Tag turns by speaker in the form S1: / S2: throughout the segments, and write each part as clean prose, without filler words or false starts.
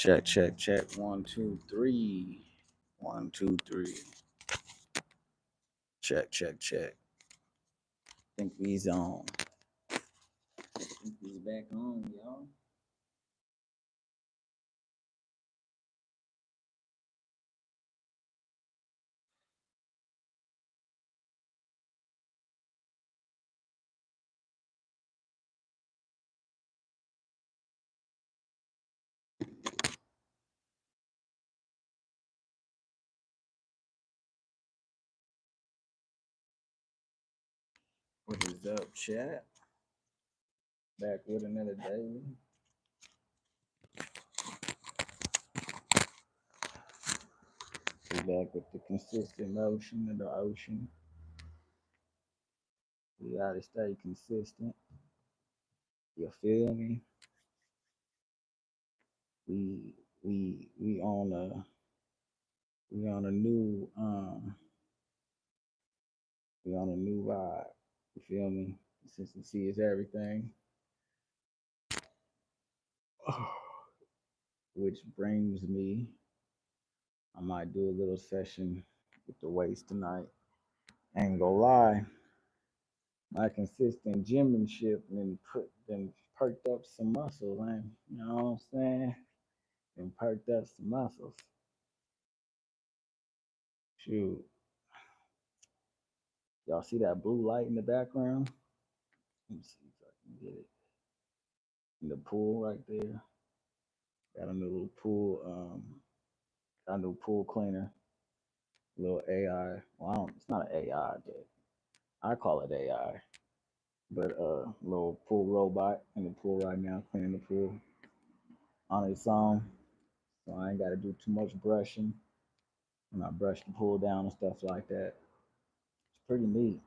S1: Check, check, check. 1, 2, 3. 1, 2, 3. Check, check, check. Think we's on. Think we's back on, y'all. What is up, chat? Back with another day. We back with the consistent motion of the ocean. We gotta stay consistent. You feel me? We we on a new we on a new vibe. You feel me? Consistency is everything. Which brings me, I might do a little session with the weights tonight. Ain't gonna lie, my consistent gymmanship then perked up some muscles, man. You know what I'm saying? And perked up some muscles. Shoot, y'all see that blue light in the background? Let me see if I can get it. In the pool right there. Got a new little pool, got a new pool cleaner, little AI. Well, it's not an AI, but I call it AI. But little pool robot in the pool right now, cleaning the pool on its own. So I ain't got to do too much brushing. And I brush the pool down and stuff like that. It's pretty neat.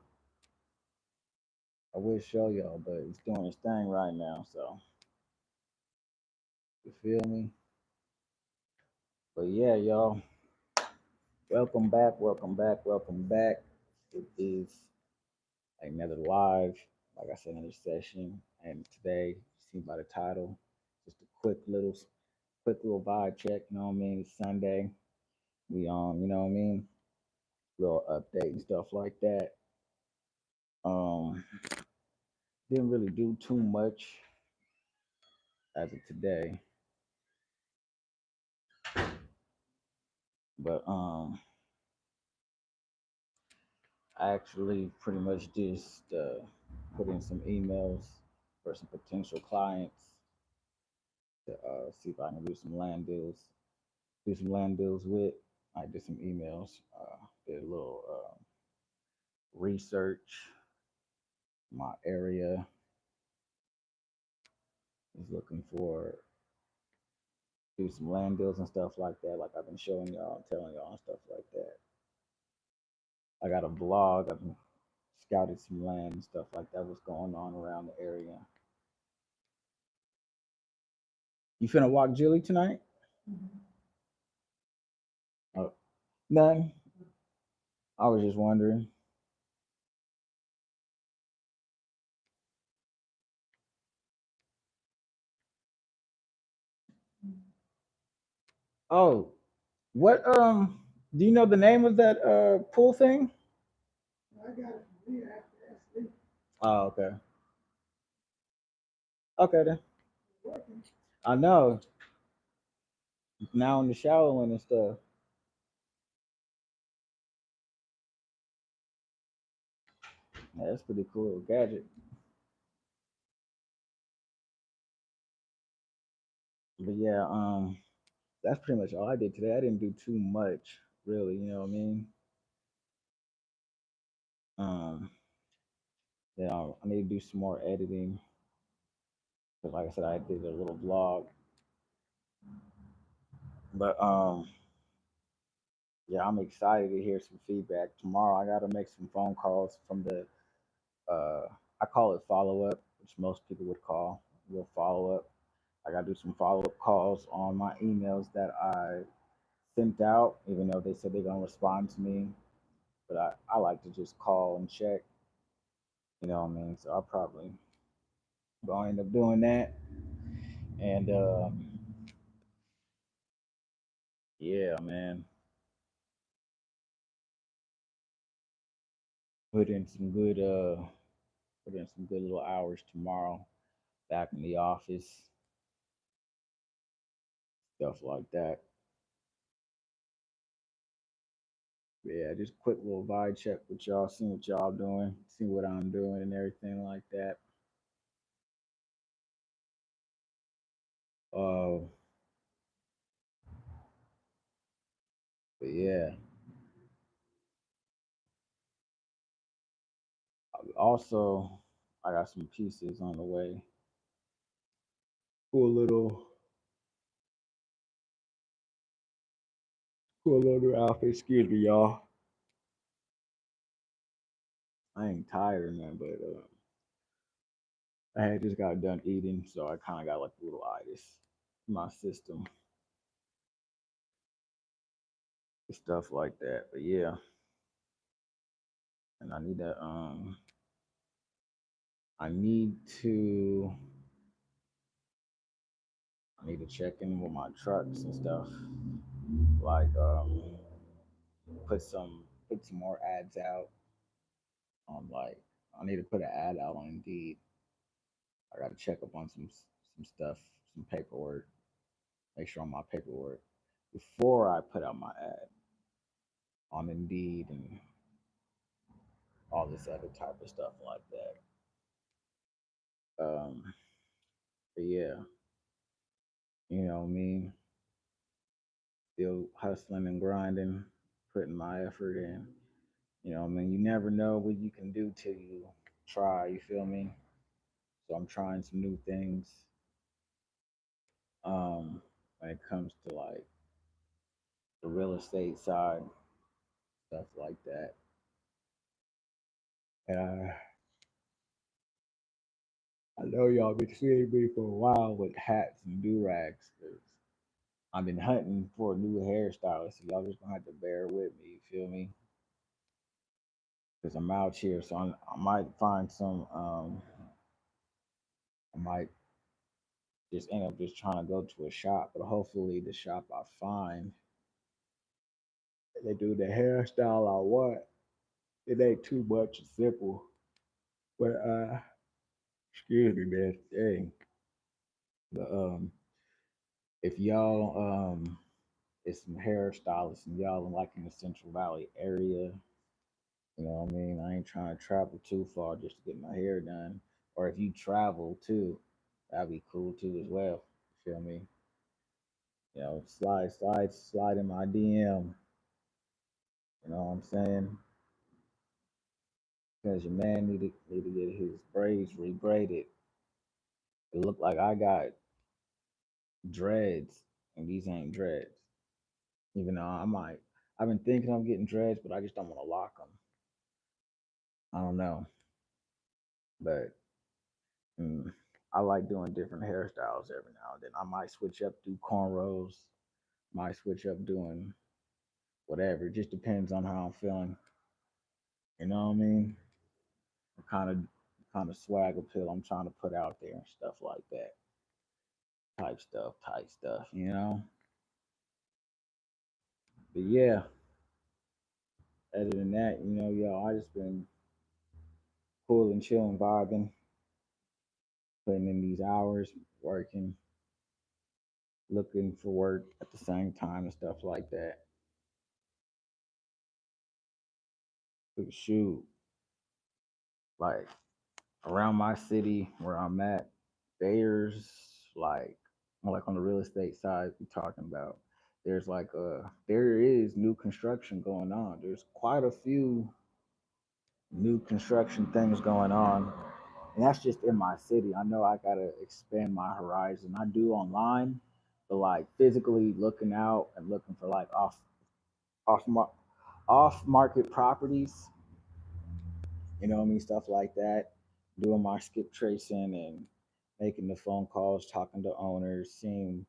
S1: I wish show y'all, but it's doing its thing right now. So you feel me? But yeah, y'all. Welcome back. Welcome back. Welcome back. It is another live, like I said, another session. And today, you see by the title, just a quick little vibe check. You know what I mean? It's Sunday. We you know what I mean? Little update and stuff like that. Um, didn't really do too much as of today, but I actually pretty much just put in some emails for some potential clients to see if I can do some land deals, with. I did some emails, did a little research. My area is looking for do some land deals and stuff like that, like I've been showing y'all, telling y'all and stuff like that. I got a blog. I've been scouted some land and stuff like that. What's going on around the area? You finna walk Jilly tonight? Oh, none. I was just wondering. Oh, what do you know the name of that pool thing? Oh, okay. Okay then. I know. Now in the shower and stuff. Yeah, that's pretty cool gadget. But yeah, that's pretty much all I did today. I didn't do too much, really. You know what I mean? Um, yeah, I need to do some more editing. Cause like I said, I did a little vlog. But yeah, I'm excited to hear some feedback tomorrow. I got to make some phone calls from the I call it follow up, which most people would call real follow up. I got to do some follow up calls on my emails that I sent out, even though they said they're gonna respond to me. But I like to just call and check. You know what I mean? So I'll probably gonna end up doing that. And Yeah, man. Put in some good put in some good little hours tomorrow. Back in the office, stuff like that. Yeah, just quick little vibe check with y'all, see what y'all doing, see what I'm doing and everything like that. Uh but yeah. Also I got some pieces on the way. Cool little cool little outfit. Excuse me, y'all. I ain't tired, man, but I had just got done eating, so I kind of got like a little itis in my system, stuff like that. But yeah, and I need to I need to check in with my trucks and stuff. Like put some more ads out on like I need to put an ad out on Indeed. I got to check up on some stuff, some paperwork, make sure on my paperwork before I put out my ad on Indeed and all this other type of stuff like that. But yeah, you know me, still hustling and grinding, putting my effort in. You know, I mean, you never know what you can do till you try. You feel me? So I'm trying some new things. When it comes to like the real estate side, stuff like that. And I know y'all been seeing me for a while with hats and do rags. Cause I've been hunting for a new hairstylist, so y'all just gonna have to bear with me. You feel me? Because I'm out here, so I might find some. I might just end up just trying to go to a shop, but hopefully the shop I find they do the hairstyle I want. It ain't too much, it's simple. But excuse me, man. Dang. But if y'all it's some hairstylists and y'all in like in the Central Valley area, you know what I mean? I ain't trying to travel too far just to get my hair done. Or if you travel too, that'd be cool too as well. You feel me? You know, slide in my DM. You know what I'm saying? Because your man need to get his braids rebraided. It look like I got dreads, and these ain't dreads. Even though I've been thinking of getting dreads, but I just don't want to lock them. I don't know, but mm, I like doing different hairstyles every now and then. I might switch up, do cornrows, might switch up doing whatever. It just depends on how I'm feeling. You know what I mean? Kind of swag appeal I'm trying to put out there and stuff like that. Type stuff, you know? But yeah, other than that, you know, yo, I just been cool and chilling, vibing, putting in these hours, working, looking for work at the same time and stuff like that. But shoot, like around my city where I'm at, there's like on the real estate side we talking about. There's like there is new construction going on. There's quite a few new construction things going on. And that's just in my city. I know I gotta expand my horizon. I do online, but like physically looking out and looking for like off mar- off market properties, you know what I mean, stuff like that. Doing my skip tracing and making the phone calls, talking to owners, seeing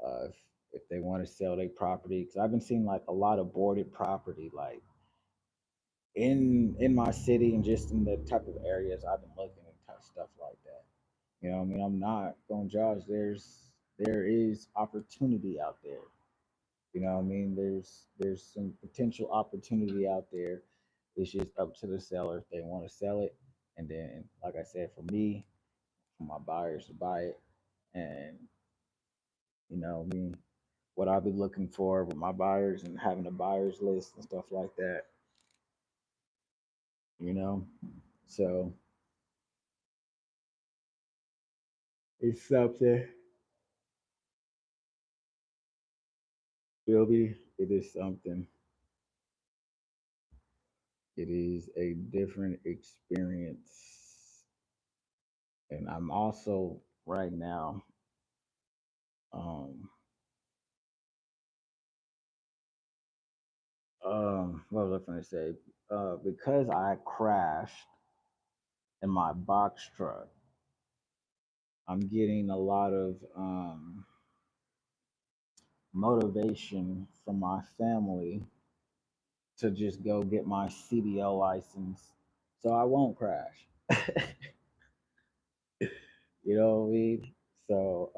S1: uh, if, if they want to sell their property. Because I've been seeing like a lot of boarded property, like in my city and just in the type of areas I've been looking and stuff like that. You know, what I mean, I'm not gonna judge. There is opportunity out there. You know what I mean? There's some potential opportunity out there. It's just up to the seller if they want to sell it. And then, like I said, for me, for my buyers to buy it. And, I mean, what I'll be looking for with my buyers and having a buyers list and stuff like that, you know? So it's something, Philby. It is something. It is a different experience. And I'm also right now, um, what was I going to say? Because I crashed in my box truck, I'm getting a lot of motivation from my family to just go get my CDL license so I won't crash. You know what I mean? So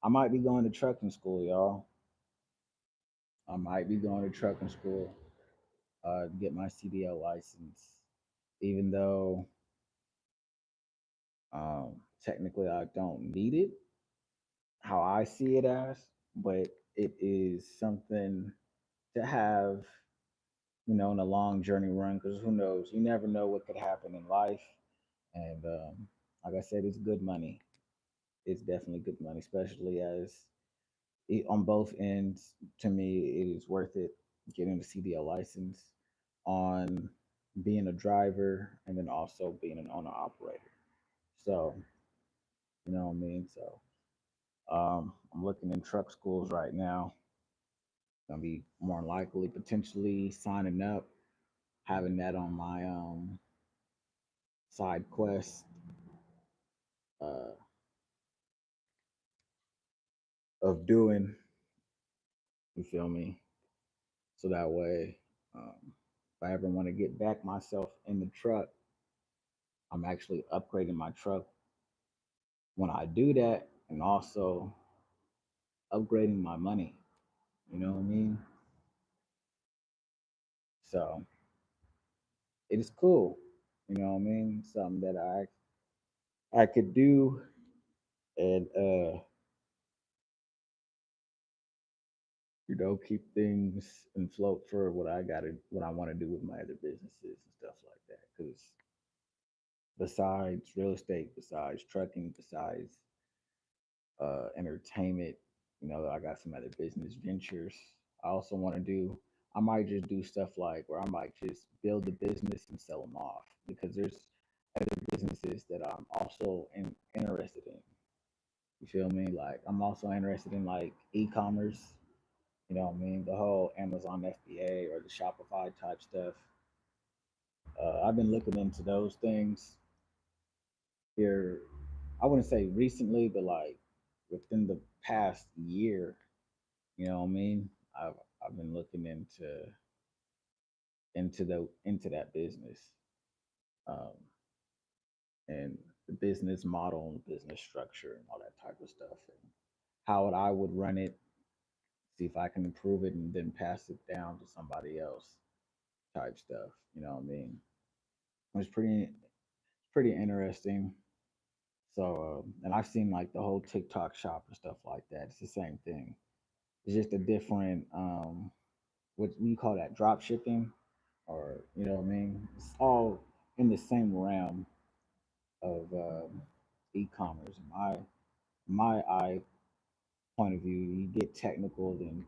S1: I might be going to trucking school, y'all. I might be going to trucking school to get my CDL license, even though technically I don't need it, how I see it as, but it is something to have, in a long journey run, because who knows? You never know what could happen in life. And like I said, it's good money. It's definitely good money, especially as on both ends. To me, it is worth it getting the CDL license on being a driver and then also being an owner operator. So, you know what I mean? So, I'm looking in truck schools right now. Gonna be more likely potentially signing up, having that on my side quest uh, of doing. You feel me? So that way, if I ever want to get back myself in the truck, I'm actually upgrading my truck when I do that, and also upgrading my money. You know what I mean? So it is cool. You know what I mean? Something that I could do and keep things and float for what I want to do with my other businesses and stuff like that. Because besides real estate, besides trucking, besides entertainment, I got some other business ventures. I also want to do. I might just do stuff like where I might just build the business and sell them off because there's other businesses that I'm also interested in. You feel me? Like I'm also interested in like e-commerce. You know what I mean? The whole Amazon FBA or the Shopify type stuff. I've been looking into those things here. I wouldn't say recently, but like within the past year. You know what I mean? I've I've been looking into that business, um, and the business model and business structure and all that type of stuff, and how I would run it, see if I can improve it, and then pass it down to somebody else type stuff. You know what I mean? It's pretty interesting. So, and I've seen like the whole TikTok shop and stuff like that. It's the same thing. It's just a different, what you call that, drop shipping, or you know what I mean. It's all in the same realm of e-commerce. My eye point of view, you get technical, then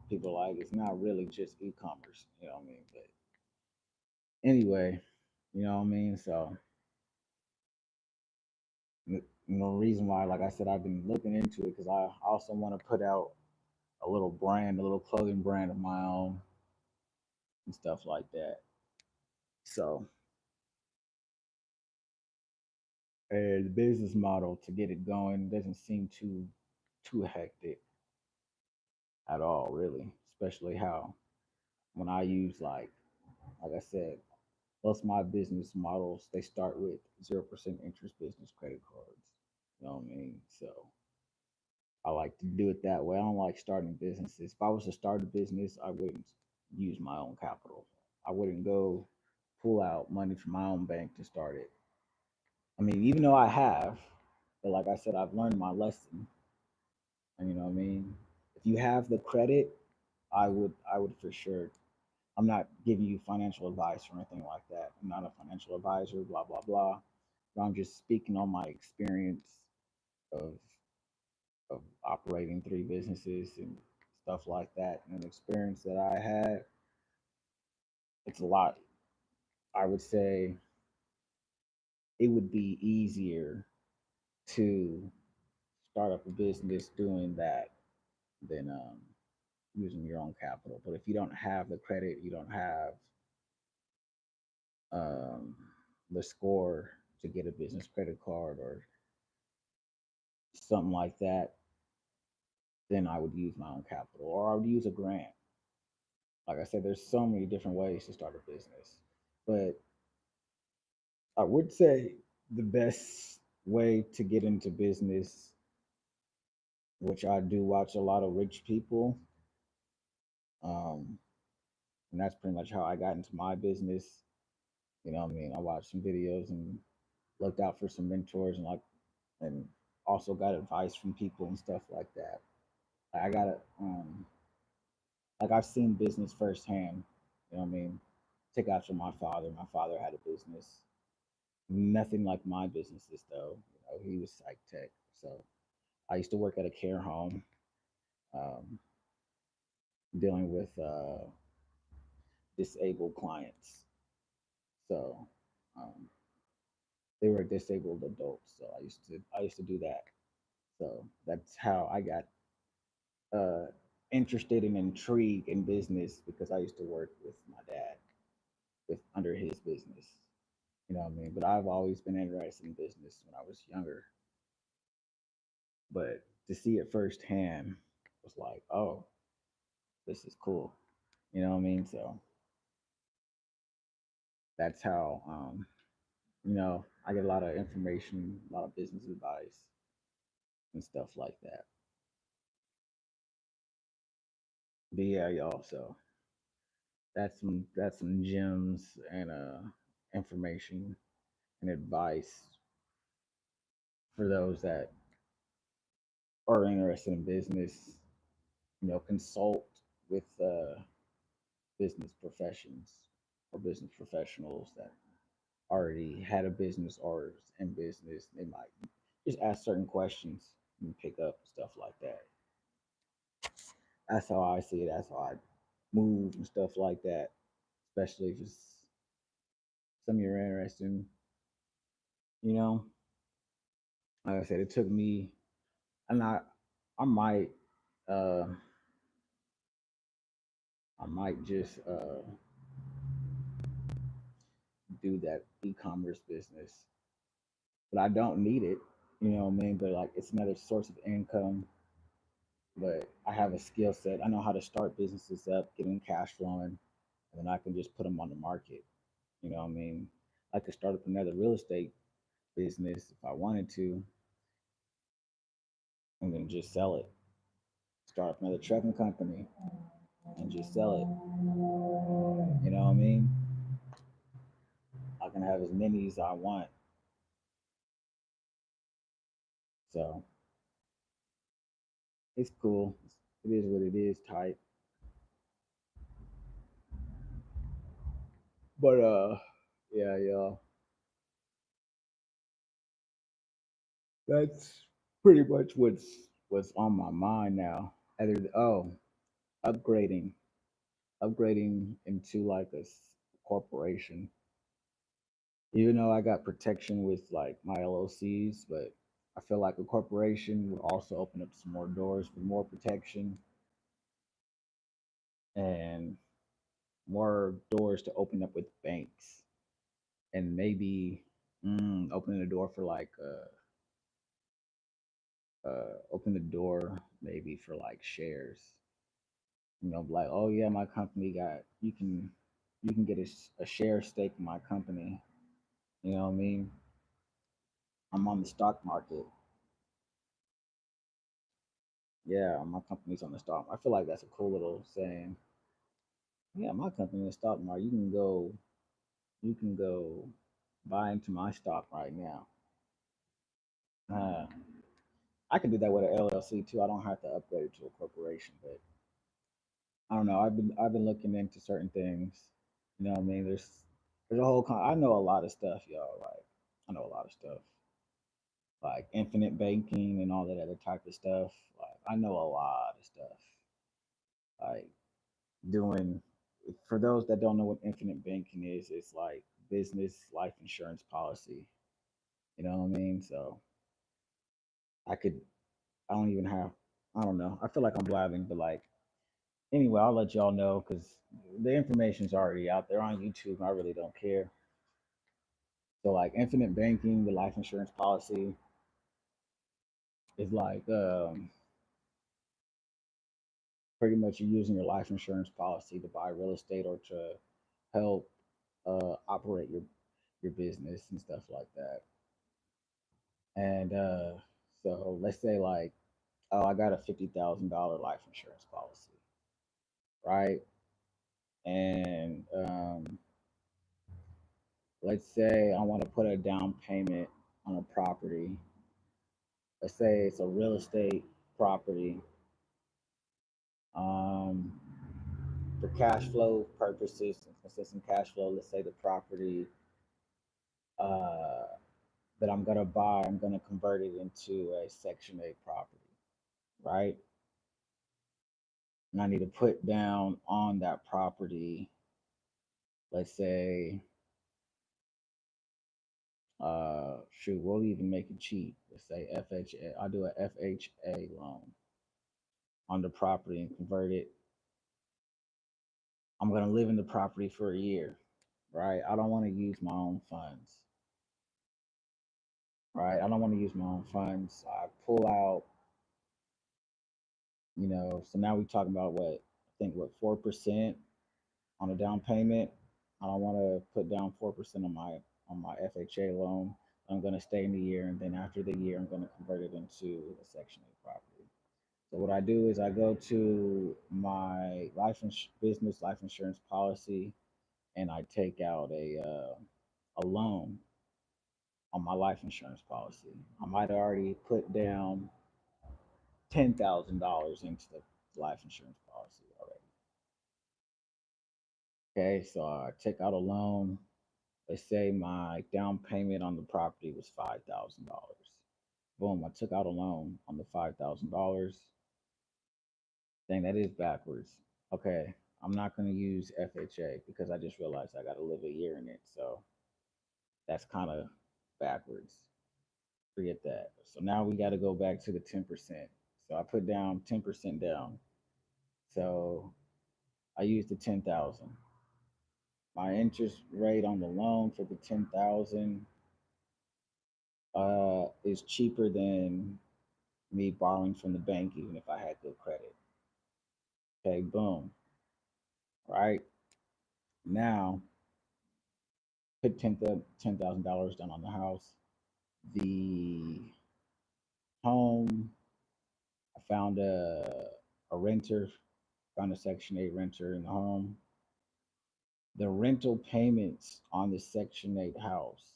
S1: people are like it's not really just e-commerce. You know what I mean? But anyway, you know what I mean. So reason why, like I said, I've been looking into it because I also want to put out a little brand, a little clothing brand of my own and stuff like that. So, and the business model to get it going doesn't seem too hectic at all, really. Especially how when I use like I said, most of my business models they start with 0% interest business credit cards. You know what I mean? So I like to do it that way. I don't like starting businesses. If I was to start a business, I wouldn't use my own capital. I wouldn't go pull out money from my own bank to start it. I mean, even though I have, but like I said, I've learned my lesson. And you know what I mean? If you have the credit, I would for sure. I'm not giving you financial advice or anything like that. I'm not a financial advisor, blah blah blah. But I'm just speaking on my experience of of operating three businesses and stuff like that, and an experience that I had. It's a lot. I would say it would be easier to start up a business doing that than using your own capital. But if you don't have the credit, you don't have um, the score to get a business credit card or something like that, then I would use my own capital or I would use a grant. Like I said, there's so many different ways to start a business. But I would say the best way to get into business, which I do watch a lot of rich people, um, and that's pretty much how I got into my business. You know what I mean? I watched some videos and looked out for some mentors and and also got advice from people and stuff like that. I got it. Like I've seen business firsthand. You know what I mean? Take after my father. My father had a business. Nothing like my businesses though. You know, he was psych tech. So I used to work at a care home, um, dealing with disabled clients. So um, they were disabled adults. So I used to do that. So that's how I got uh, interested and intrigued in business because I used to work with my dad with under his business. You know what I mean? But I've always been interested in business when I was younger. But to see it firsthand was like, oh, this is cool. You know what I mean? So that's how I get a lot of information, a lot of business advice and stuff like that. But yeah, y'all. So that's some gems and information and advice for those that are interested in business. Consult with business professions or business professionals that already had a business or is in business. They might just ask certain questions and pick up stuff like that. That's how I see it. That's how I move and stuff like that. Especially if it's something you're interested in. You know, like I said, it took me, and I might, uh, I might just do that e-commerce business, but I don't need it. You know what I mean? But like, it's another source of income. But I have a skill set. I know how to start businesses up, get them cash flowing, and then I can just put them on the market. You know what I mean? I could start up another real estate business if I wanted to, and then just sell it. Start up another trucking company and just sell it. You know what I mean? I can have as many as I want. So it's cool. It is what it is, type. But yeah, yeah. That's pretty much what's on my mind now. Upgrading, upgrading into like corporation. Even though I got protection with like my LLCs, but I feel like a corporation would also open up some more doors with more protection and more doors to open up with banks and maybe opening the door for like open the door maybe for like shares. Like, oh yeah, my company got you can get a share stake in my company. You know what I mean? I'm on the stock market. Yeah, my company's on the stock. I feel like that's a cool little saying. Yeah, my company in the stock market. You can go buy into my stock right now. Uh, I can do that with an LLC too. I don't have to upgrade it to a corporation, but I don't know. I've been looking into certain things. You know what I mean? There's a whole I know a lot of stuff, y'all. Like I know a lot of stuff. Like infinite banking and all that other type of stuff. Like I know a lot of stuff. Like doing for those that don't know what infinite banking is, it's like business life insurance policy. You know what I mean? So I could I don't even have I don't know. I feel like I'm blabbing, but like anyway, I'll let y'all know because the information's already out there on YouTube. And I really don't care. So like infinite banking, the life insurance policy is like pretty much you're using your life insurance policy to buy real estate or to help operate your business and stuff like that. And so let's say like, oh, I got a $50,000 life insurance policy, right? And let's say I want to put a down payment on a property. Let's say it's a real estate property. Um, for cash flow purposes, consistent cash flow, let's say the property uh, that I'm gonna buy, I'm gonna convert it into a Section 8 property, right? And I need to put down on that property, let's say, shoot, we'll even make it cheap. Let's say FHA. I'll do a FHA loan on the property and convert it. I'm gonna live in the property for a year, right? I don't want to use my own funds, right? I don't want to use my own funds. I pull out, so now we're talking about what I think what 4% on a down payment. I don't want to put down 4% on my FHA loan. I'm going to stay in the year, and then after the year, I'm going to convert it into a Section 8 property. So what I do is I go to my business life insurance policy, and I take out a loan on my life insurance policy. I might have already put down $10,000 into the life insurance policy already. Okay, so I take out a loan. Let's say my down payment on the property was $5,000. Boom, I took out a loan on the $5,000. Dang, that is backwards. Okay, I'm not going to use FHA because I just realized I got to live a year in it. So that's kind of backwards. Forget that. So now we got to go back to the 10%. So I put down 10% down. So I used the 10,000. My interest rate on the loan for the 10,000 is cheaper than me borrowing from the bank, even if I had good credit. Okay, boom. Right now, put $10,000 down on the house. The home, I found a renter, found a Section 8 renter in the home. The rental payments on the Section 8 house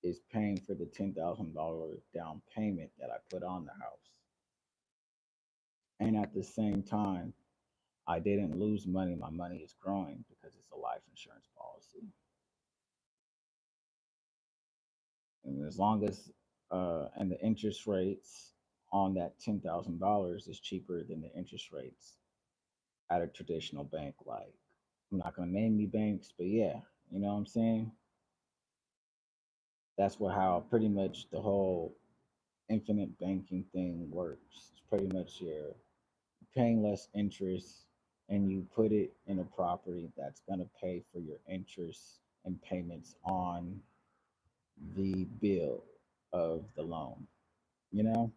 S1: is paying for the $10,000 down payment that I put on the house. And at the same time, I didn't lose money. My money is growing because it's a life insurance policy. And as long as and the interest rates on that $10,000 is cheaper than the interest rates at a traditional bank. Like I'm not gonna name any banks, but yeah, you know what I'm saying. That's what how pretty much the whole infinite banking thing works. It's pretty much you're paying less interest and you put it in a property that's gonna pay for your interest and payments on the bill of the loan. You know?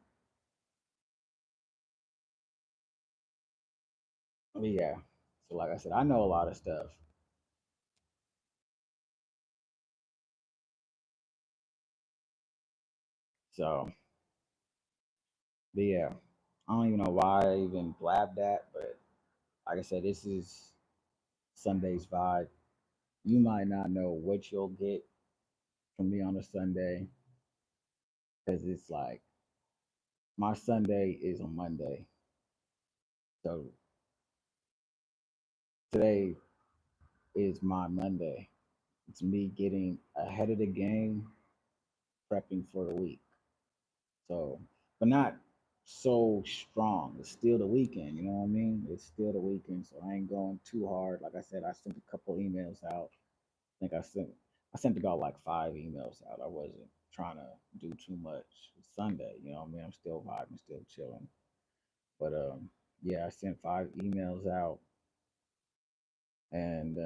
S1: But yeah. So like I said, I know a lot of stuff. So but yeah. I don't even know why I even blabbed that, but like I said, this is Sunday's vibe. You might not know what you'll get from me on a Sunday because it's like my Sunday is a Monday. So today is my Monday. It's me getting ahead of the game, prepping for the week. So, but not so strong. It's still the weekend, you know what I mean? It's still the weekend, so I ain't going too hard. Like I said, I sent a couple emails out. I think I sent about like 5 emails out. I wasn't trying to do too much. It's Sunday, you know what I mean? I'm still vibing, still chilling. But yeah, I sent 5 emails out and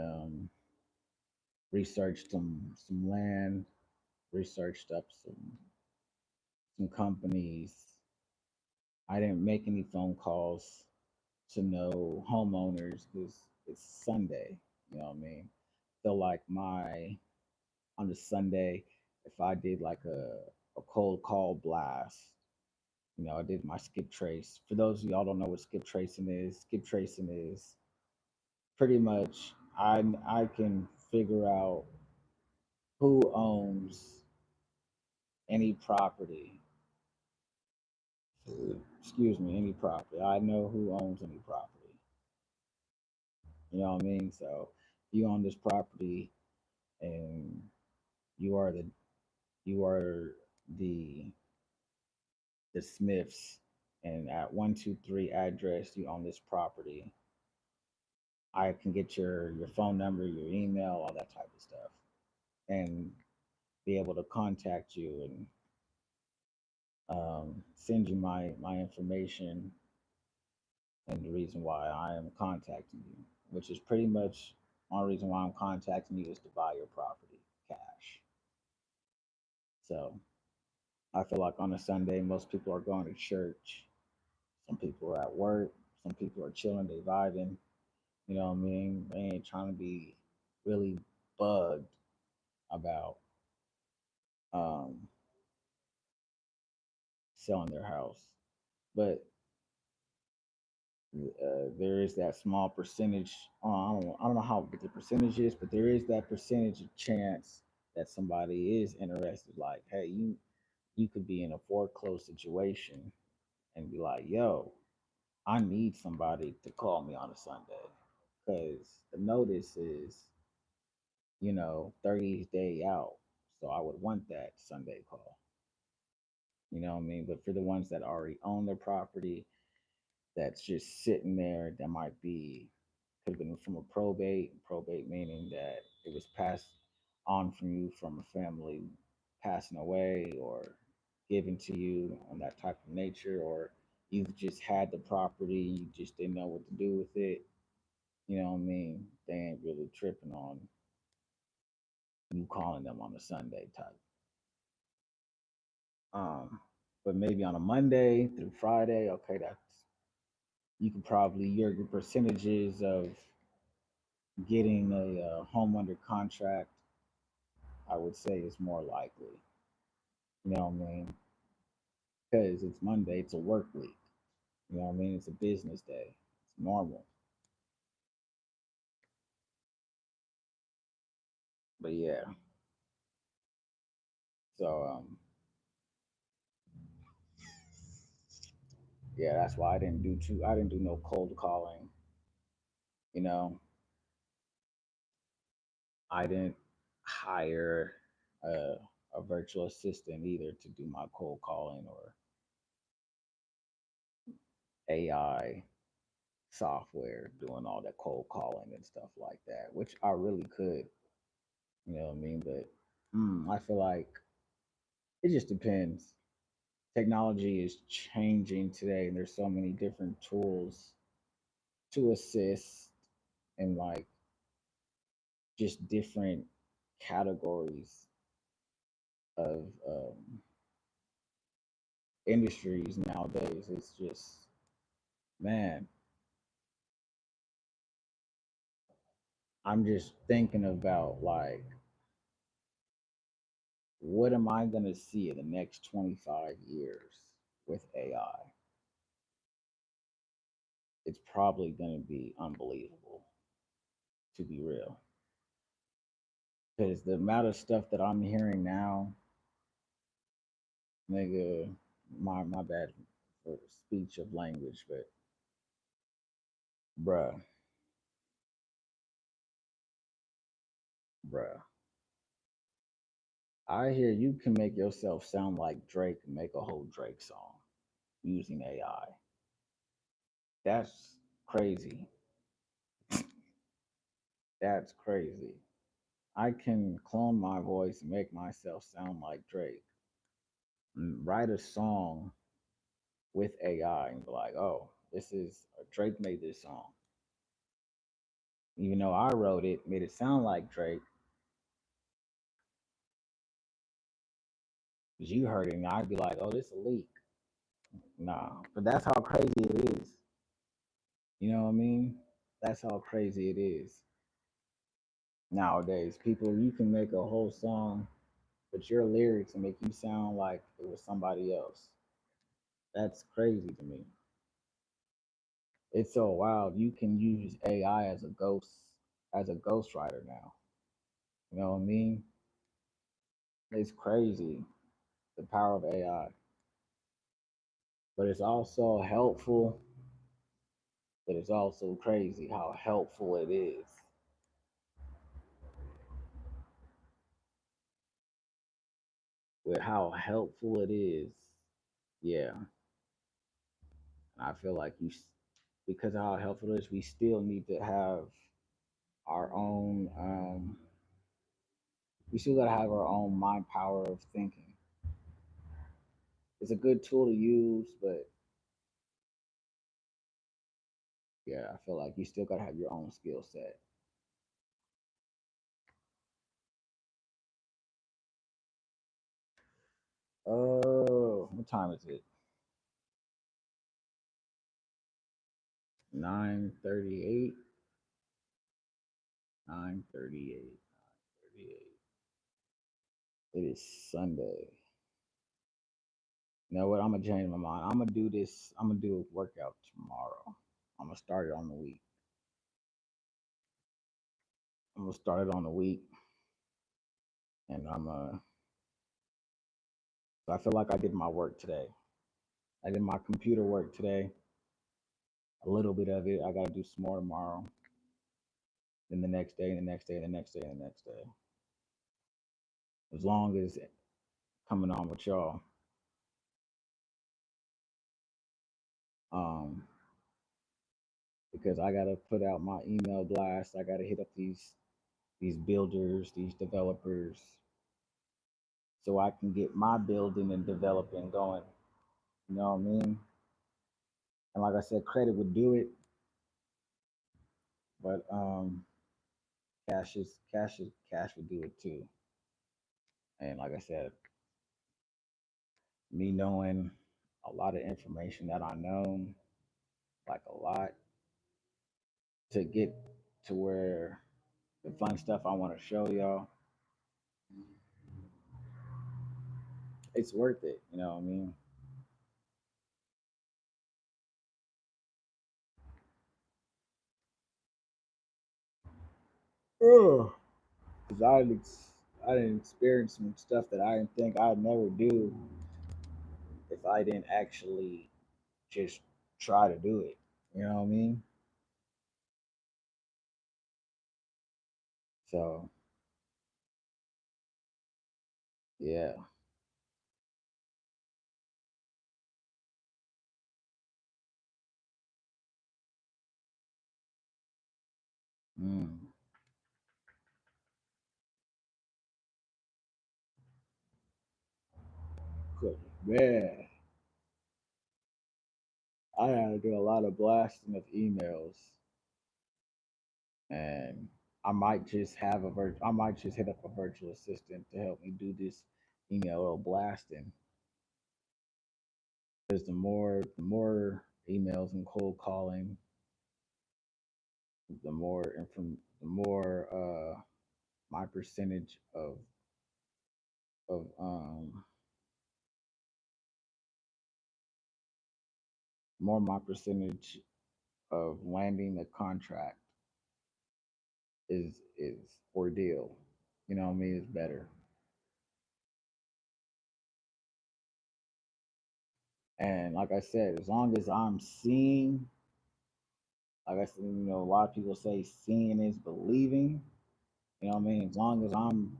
S1: researched some land, researched up some companies. I didn't make any phone calls to no homeowners because it's Sunday. You know what I mean? So like my on the Sunday, if I did like a cold call blast, I did my skip trace. For those of y'all don't know what skip tracing is pretty much I can figure out who owns any property. Excuse me, any property. I know who owns any property. You know what I mean? So you own this property and you are the you are the the Smiths and at 123 address you own this property. I can get your phone number, your email, all that type of stuff, and be able to contact you and send you my information and the reason why I am contacting you, which is pretty much one reason why I'm contacting you is to buy your property cash. So I feel like on a Sunday, most people are going to church. Some people are at work. Some people are chilling, they vibing. You know what I mean? They ain't trying to be really bugged about um, selling their house. But there is that small percentage. I don't know how what the percentage is, but there is that percentage of chance that somebody is interested. Like, hey, you could be in a foreclosed situation and be like, yo, I need somebody to call me on a Sunday because the notice is 30 day out. So I would want that Sunday call. You know what I mean? But for the ones that already own their property, that's just sitting there, that might be could have been from a probate meaning that it was passed on from you from a family passing away or given to you on that type of nature, or you've just had the property, you just didn't know what to do with it. You know what I mean? They ain't really tripping on you calling them on a Sunday type. Um, but maybe on a Monday through Friday, okay, that's you can probably your percentages of getting a home under contract, I would say, is more likely. You know what I mean? Because it's Monday, it's a work week. You know what I mean? It's a business day. It's normal. But yeah, so yeah, that's why I didn't do no cold calling. You know, I didn't hire a, a virtual assistant either to do my cold calling or AI software doing all that cold calling and stuff like that, which I really could. You know what I mean? But I feel like it just depends. Technology is changing today, and there's so many different tools to assist in like just different categories of industries nowadays. It's just, man, I'm just thinking about like, what am I going to see in the next 25 years with AI? it's probably gonna be unbelievable, to be real. Because the amount of stuff that I'm hearing now, nigga, my bad for speech of language, but bruh, bruh. I hear you can make yourself sound like Drake and make a whole Drake song using AI. That's crazy. That's crazy. I can clone my voice and make myself sound like Drake and write a song with AI and be like, oh, this is Drake made this song. Even though I wrote it, made it sound like Drake, because you heard it, and I'd be like, oh, this a leak. Nah, but that's how crazy it is. You know what I mean? That's how crazy it is nowadays. People, you can make a whole song, but your lyrics will make you sound like it was somebody else. That's crazy to me. It's so wild. You can use AI as a ghostwriter now. You know what I mean? It's crazy the power of AI, but it's also helpful. But it's also crazy how helpful it is. With how helpful it is, yeah. I feel like because of how helpful it is, we still need to have our own. We still gotta have our own mind power of thinking. It's a good tool to use, but yeah, I feel like you still gotta have your own skill set. Oh, what time is it? 9:38. 9:38. 9:38. It is Sunday. You know what? I'm gonna change my mind. I'm gonna do this. I'm gonna do a workout tomorrow. I'm gonna start it on the week. I'm gonna start it on the week, and So I feel like I did my work today. I did my computer work today. A little bit of it. I gotta do some more tomorrow. Then the next day, and the next day, and the next day, and the next day. As long as coming on with y'all. Um, because I gotta put out my email blast. I gotta hit up these builders, these developers, so I can get my building and developing going. You know what I mean? And like I said, credit would do it, but cash would do it too. And like I said, me knowing a lot of information that I know, like a lot, to get to where the fun stuff I want to show y'all, it's worth it. You know what I mean? Because I didn't experience some stuff that I didn't think I'd never do if I didn't actually just try to do it. You know what I mean? So yeah. Mm. Good. Man, I had to do a lot of blasting of emails, and I might just hit up a virtual assistant to help me do this email blasting. Because the more emails and cold calling, the more my percentage of more my percentage of landing a contract is ordeal. You know what I mean? It's better. And like I said, as long as I'm seeing, like I said, a lot of people say seeing is believing. You know what I mean? As long as I'm,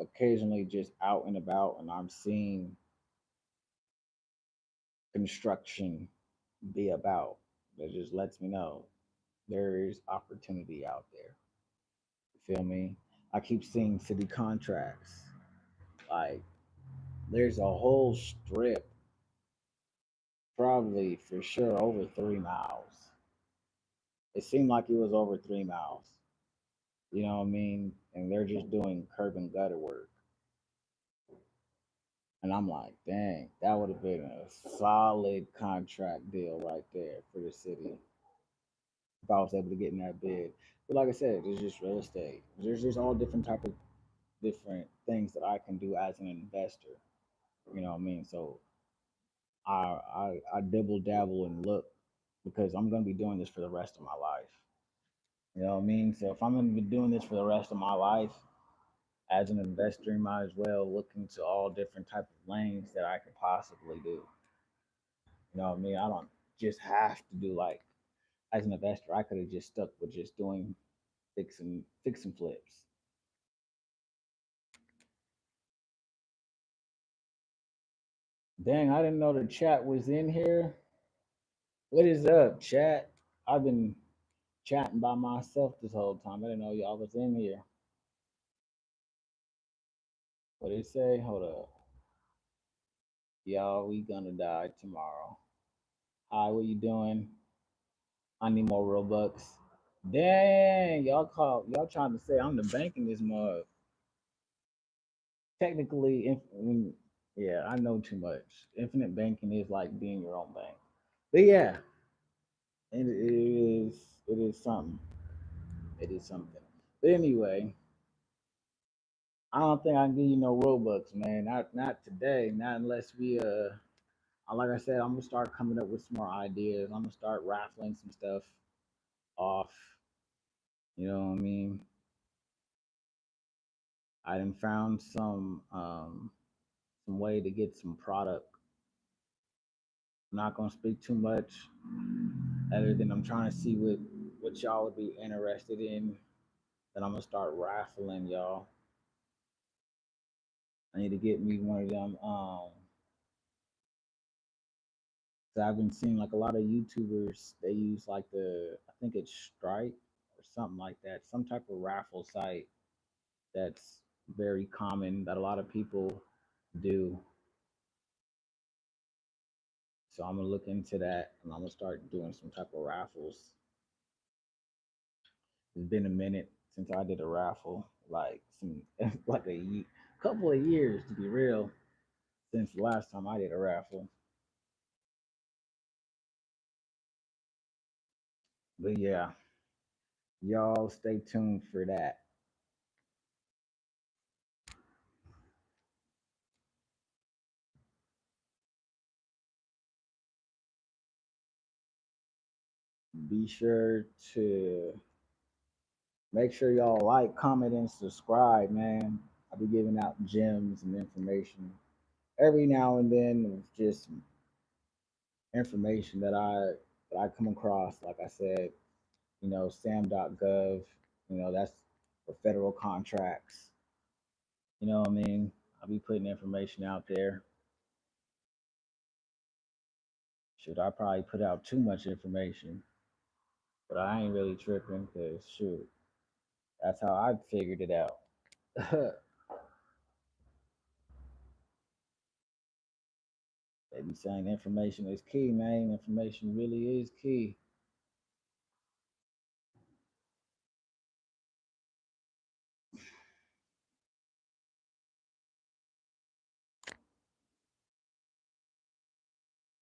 S1: occasionally just out and about and I'm seeing construction be about, that just lets me know there is opportunity out there. You feel me? I keep seeing city contracts. Like there's a whole strip, probably for sure over 3 miles. It seemed like it was over 3 miles. You know what I mean? And they're just doing curb and gutter work. And I'm like, dang, that would have been a solid contract deal right there for the city if I was able to get in that bid. But like I said, it's just real estate. There's just all different type of different things that I can do as an investor. You know what I mean? So I dibble dabble and look because I'm gonna be doing this for the rest of my life. You know what I mean? So if I'm gonna be doing this for the rest of my life as an investor, you might as well look into all different type of lanes that I could possibly do. You know what I mean? I don't just have to do like as an investor, I could have just stuck with just doing fixing flips. Dang, I didn't know the chat was in here. What is up, chat? I've been chatting by myself this whole time. I didn't know y'all was in here. What did it say? Hold up. Y'all, we gonna die tomorrow. Hi, what you doing? I need more Robux. Dang, y'all trying to say I'm the bank in this mug. Technically, yeah, I know too much. Infinite banking is like being your own bank. But yeah, it is something. It is something. But anyway, I don't think I can give you no Robux, man. Not today. Not unless we like I said, I'm gonna start coming up with some more ideas. I'm gonna start raffling some stuff off. You know what I mean? I done found some way to get some product. I'm not gonna speak too much, other than I'm trying to see what y'all would be interested in. Then I'm gonna start raffling y'all. I need to get me one of them. So I've been seeing like a lot of YouTubers. They use like I think it's Stripe or something like that, some type of raffle site that's very common that a lot of people do. So I'm gonna look into that and I'm gonna start doing some type of raffles. It's been a minute since I did a raffle, like some like couple of years to be real, since the last time I did a raffle. But yeah, y'all stay tuned for that. Be sure to make sure y'all like, comment, and subscribe, man. I'll be giving out gems and information every now and then, just information that I come across. Like I said, sam.gov, that's for federal contracts. You know what I mean? I'll be putting information out there. Should I probably put out too much information, but I ain't really tripping because shoot, that's how I figured it out. They be saying information is key, man. Information really is key.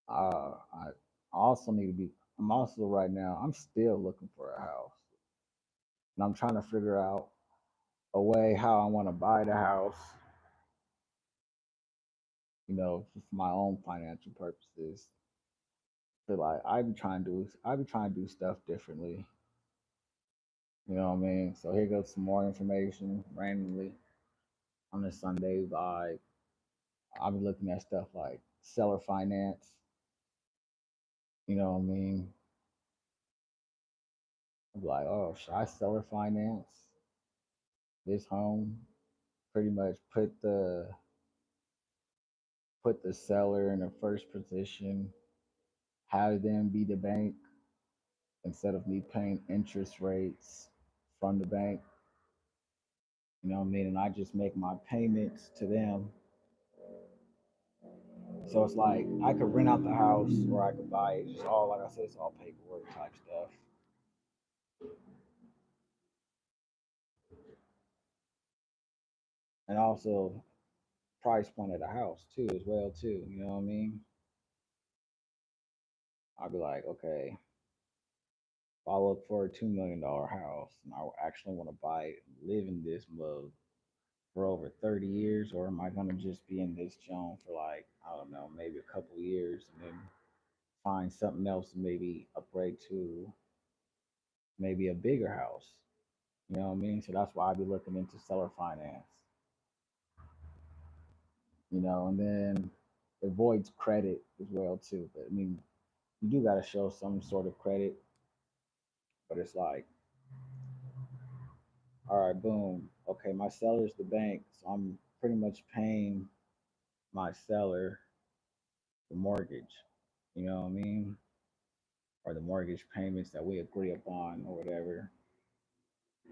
S1: I also need to be. I'm also right now. I'm still looking for a house, and I'm trying to figure out a way how I want to buy the house. For my own financial purposes. But like I be trying to do stuff differently. You know what I mean? So here goes some more information randomly on the Sunday vibe. I'll be looking at stuff like seller finance. You know what I mean? I'm like, oh, should I seller finance this home? Pretty much put the seller in the first position, have them be the bank instead of me paying interest rates from the bank. You know what I mean? And I just make my payments to them. So it's like I could rent out the house or I could buy it. It's just all, like I said, it's all paperwork type stuff. And also price point of the house too, as well too. You know what I mean? I'd be like, okay, if I look for a $2 million house and I actually want to buy it and live in this mug for over 30 years, or am I gonna just be in this zone for like, I don't know, maybe a couple years and then find something else and maybe upgrade to maybe a bigger house. You know what I mean? So that's why I'd be looking into seller finance. And then it avoids credit as well too. But I mean, you do got to show some sort of credit, but it's like, all right, boom, okay, my seller's the bank, so I'm pretty much paying my seller the mortgage. You know what I mean? Or the mortgage payments that we agree upon or whatever.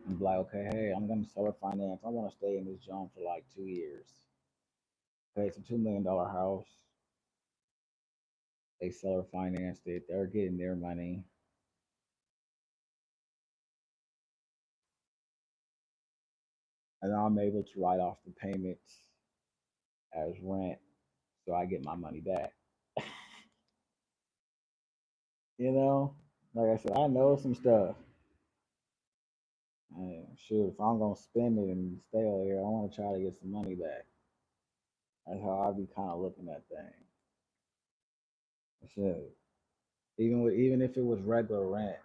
S1: And be like, okay, hey, I'm gonna seller finance. I want to stay in this joint for like 2 years. Okay, it's a $2 million house. They seller financed it. They're getting their money, and I'm able to write off the payments as rent, so I get my money back. Like I said, I know some stuff. And shoot, if I'm gonna spend it and stay over here, I want to try to get some money back. That's how I be kind of looking at things. Shit, even if it was regular rent,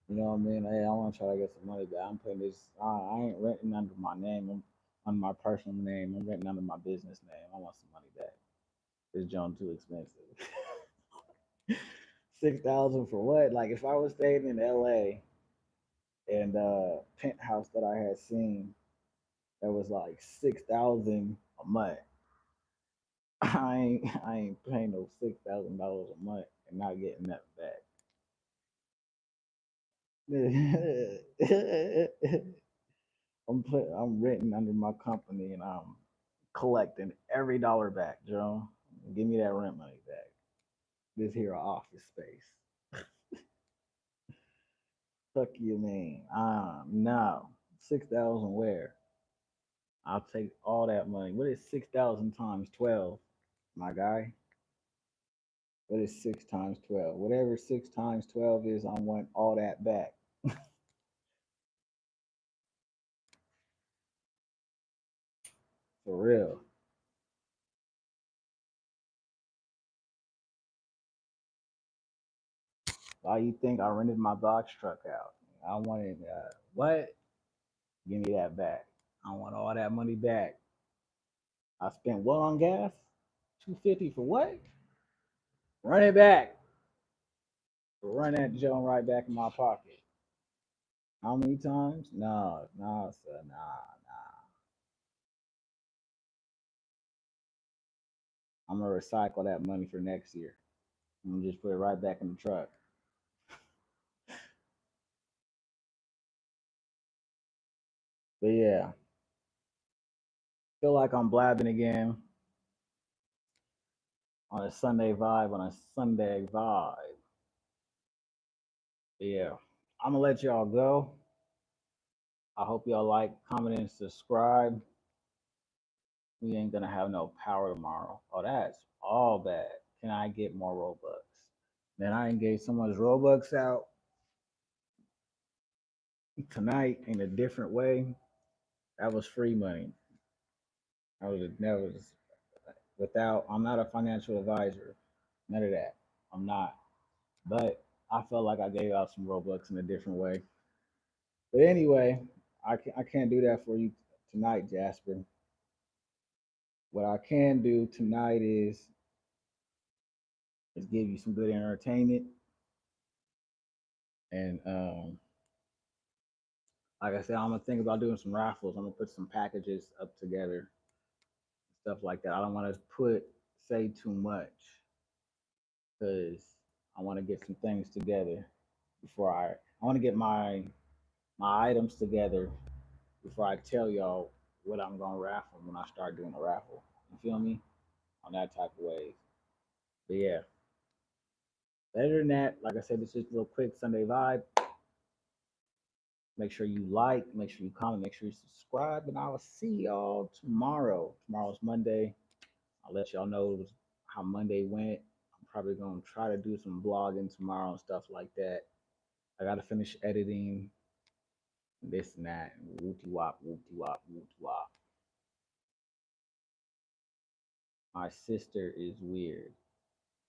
S1: you know what I mean? Hey, I want to try to get some money back. I'm putting this. I ain't renting under my name. I'm under my personal name. I'm renting under my business name. I want some money back. This joint too expensive. 6,000 for what? Like if I was staying in LA and penthouse that I had seen that was like 6,000 a month. I ain't paying no $6,000 a month and not getting that back. I'm renting under my company and I'm collecting every dollar back, Joe. Give me that rent money back. This here office space. Fuck you mean? No. 6,000 where? I'll take all that money. What is 6,000 times 12, my guy? What is 6 times 12? Whatever 6 times 12 is, I want all that back. For real. Why you think I rented my box truck out? I wanted what? Give me that back. I want all that money back. I spent what on gas? 250 for what? Run it back. Run that joint right back in my pocket. How many times? No, no, sir, nah, nah. I'm gonna recycle that money for next year. I'm gonna just put it right back in the truck. But yeah, feel like I'm blabbing again on a Sunday vibe. On a Sunday vibe. But yeah, I'm gonna let y'all go. I hope y'all like, comment, and subscribe. We ain't gonna have no power tomorrow. Oh, that's all bad. Can I get more Robux? Man, I ain't gave so much Robux out tonight in a different way. That was free money. That was without. I'm not a financial advisor. None of that. I'm not. But I felt like I gave out some Robux in a different way. But anyway, I can't do that for you tonight, Jasper. What I can do tonight is give you some good entertainment. And like I said, I'm gonna think about doing some raffles. I'm gonna put some packages up together, stuff like that. I don't want to put say too much because I want to get some things together before I want to get my items together before I tell y'all what I'm gonna raffle when I start doing a raffle. You feel me? On that type of way. But yeah, better than that, like I said, this is just a little quick Sunday vibe. Make sure you like, make sure you comment, make sure you subscribe, and I will see y'all tomorrow. Tomorrow's Monday. I'll let y'all know how Monday went. I'm probably gonna try to do some vlogging tomorrow and stuff like that. I gotta finish editing this and that. Whoopty wop, whoopty wop, whoopty wop. My sister is weird.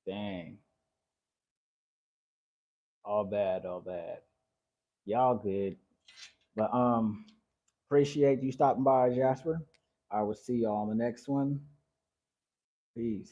S1: Dang. All bad, all bad. Y'all good. But appreciate you stopping by, Jasper. I will see y'all on the next one. Peace.